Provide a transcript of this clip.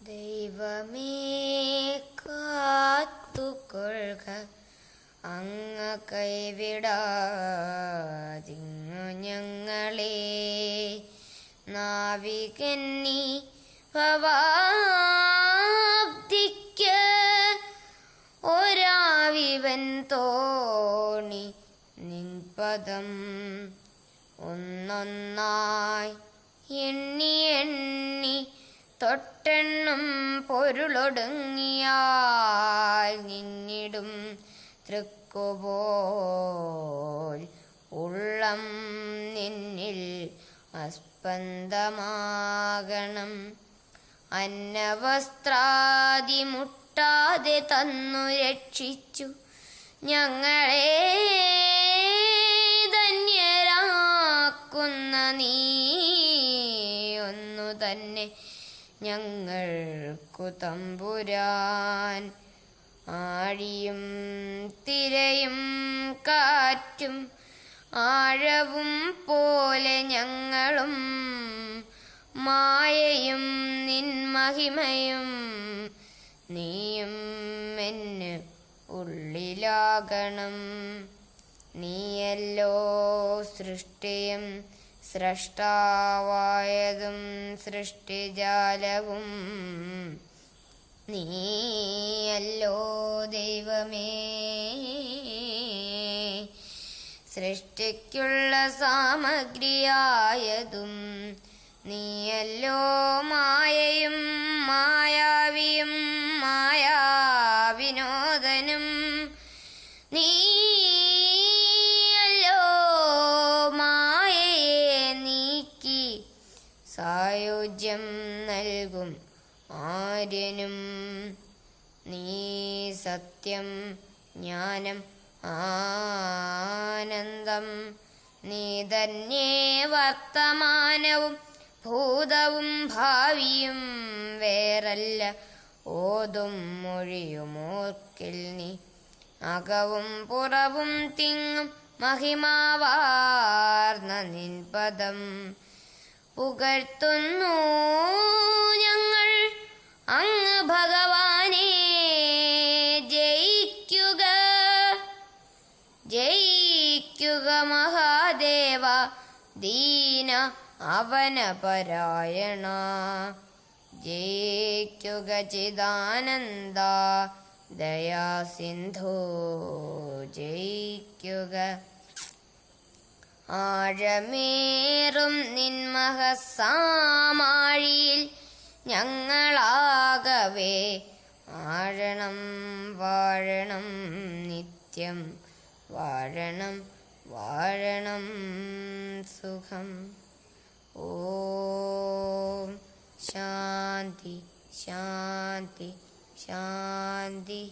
ദൈവമേ കാത്തുകൊള്ളുക, അങ്ങ് കൈവിടാതിങ്ങു ഞങ്ങളെ. നാവികന്നീ ഭവാബ്ദിക്ക് ഒരാവിവൻ തോണി നിൻപദം ഒന്നൊന്നായി എണ്ണി എണ്ണി തൊട്ടെണ്ണും പൊരുളൊടുങ്ങിയാൽ നിന്നിടും തൃക്കുപോൽ ഉള്ളം നിന്നിൽ അസ്പന്ദമാകണം. അന്നവസ്ത്രാദി മുട്ടാതെ തന്നു രക്ഷിച്ചു ഞങ്ങളെ ധന്യരാക്കുന്ന നീ ഒന്നു തന്നെ ഞങ്ങൾക്കു തമ്പുരാൻ. ആഴിയും തിരയും കാറ്റും ആഴവും പോലെ ഞങ്ങളും മായയും നിൻ മഹിമയും നീയും എന്ന് ഉള്ളിലാകണം. നീയല്ലോ സൃഷ്ടിയും സ്രഷ്ടാവായതും സൃഷ്ടിജാലവും. നീയല്ലോ ദൈവമേ സൃഷ്ടിക്കുള്ള സാമഗ്രിയായതും. നീയല്ലോ മായയും മായാവിയും മായാവിനോദനും. നീയല്ലോ മായയെ നീക്കി സായുജ്യം നൽകും ആര്യനും. നീ സത്യം ജ്ഞാനം ആനന്ദം. നീ തന്നെ വർത്തമാനവും ഭൂതവും ഭാവിയും വേറല്ല ഓതും മൊഴിയുമോർക്കിൽ നീ. അകവും പുറവും തിങ്ങും മഹിമാവാർന്ന നിൻപദം പുകഴ്ത്തുന്നു ഞങ്ങൾ അങ്ങ് ഭഗവാനെ. ജയിക്കുക ജയിക്കുക മഹാദേവ ദീന അവനപരായണ. ജയിക്കുക ചിദാനന്ദ ദയാസിന്ധു. ജയിക്കുക ആഴമേറും നിൻമഹസാമാഴിയിൽ ഞങ്ങളാകവേ ആഴണം വാഴണം നിത്യം. വാഴണം വാഴണം സുഖം. ഓം ശാന്തി ശാന്തി ശാന്തി.